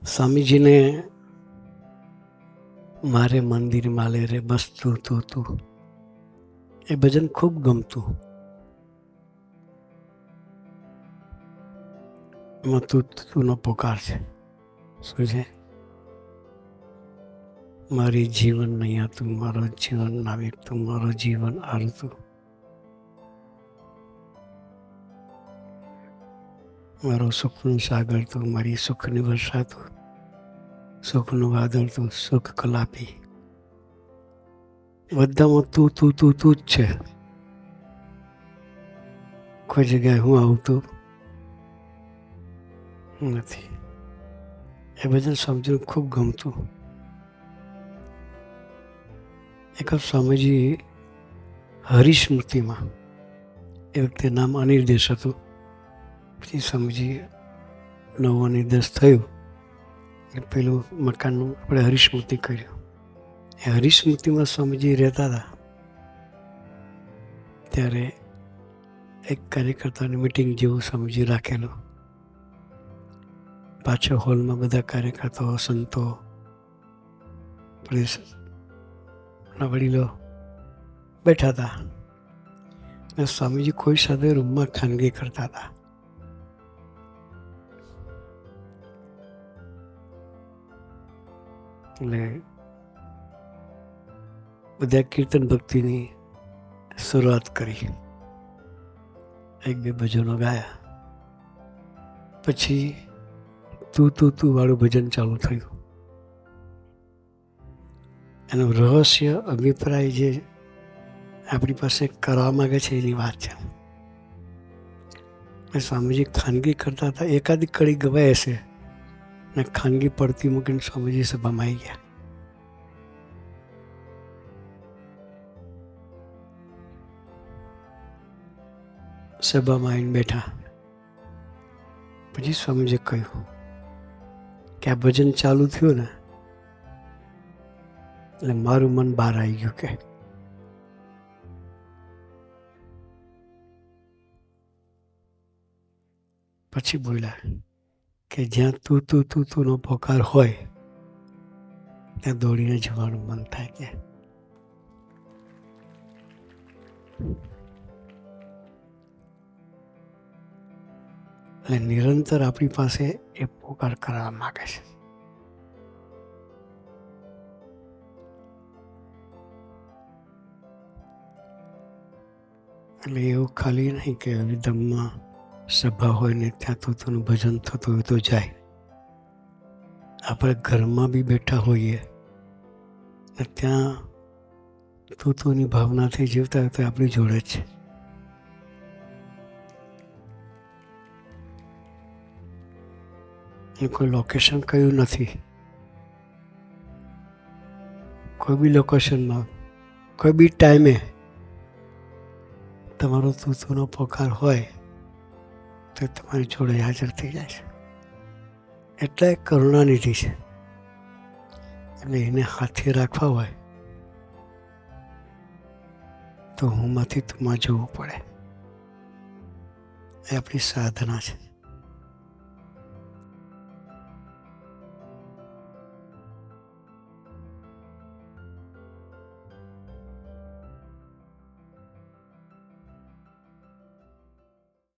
સ્વામીજીને મારે મંદિર માલે રે બસ તું તું તું એ ભજન ખૂબ ગમતું. એમાં તું તુંનો પોકાર છે. શું છે? મારી જીવન નૈયા તું, મારો જીવન નાવિક તું, મારો જીવન આરું તું, મારો સુખનું સાગર તું, મારી સુખની વર્ષા તું, સુખનું વાદળ તું, સુખ કલાપી. બધામાં તું તું તું તું જ છે. કોઈ જગ્યાએ હું આવતું નથી. એ ભજન સ્વામીજીને ખૂબ ગમતું. એક સ્વામીજી હરિસ્મૃતિમાં એ વખતે નામ અનિર્દેશ હતું. પછી સ્વામીજી નવું અનિર્દેશ થયું એટલે પેલું મકાનનું આપણે હરિસ્મૃતિ કર્યું. એ હરિસ્મૃતિમાં સ્વામીજી રહેતા હતા ત્યારે એક કાર્યકર્તાની મિટિંગ જેવું સ્વામીજી રાખેલું. પાછળ હોલમાં બધા કાર્યકર્તાઓ, સંતો, પોલીસના વડીલો બેઠા હતા. અને સ્વામીજી કોઈ સાથે રૂમમાં ખાનગી કરતા હતા. એટલે બધા કીર્તન ભક્તિની શરૂઆત કરી. એક બે ભજનો ગાયા. પછી તું તું તું વાળું ભજન ચાલુ થયું. એનું રહસ્ય અભિપ્રાય જે આપણી પાસે કરવા માગે છે એની વાત છે. સ્વામીજી ખાનગી કરતા હતા. એકાદી કડી ગવાય હશે ને ખાનગી પડતી મૂકીને સ્વામીજી સભામાં આવી ગયા. સભામાં આવીને બેઠા. પછી સ્વામીજીએ કહ્યું કે આ ભજન ચાલુ થયું ને એટલે મારું મન બહાર આવી ગયું. કે પછી બોલ્યા કે જ્યાં તું તું તું તુંનો પોકાર હોય ત્યાં દોડીને જવાનું મન થાય. કે એટલે નિરંતર આપણી પાસે એ પોકાર કરવા માગે છે. એટલે એવું ખાલી નહીં કે વિધમમાં સભા હોય ને ત્યાં તુંનું ભજન થતું હોય તો જાય. આપણે ઘરમાં બી બેઠા હોઈએ ને ત્યાં તુંની ભાવનાથી જીવતા હોય તો આપણી જોડે જ છે. કોઈ લોકેશન કયું નથી. કોઈ બી લોકેશનમાં કોઈ બી ટાઈમે તમારો તુંનો પોકાર હોય તો તમારી જોડે હાજર થઈ જાય છે. એટલે કરુણાનિધિ છે. એટલે એને હાથે રાખવા હોય તો હુંમાંથી તુંમાં જવું પડે. એ આપણી સાધના છે.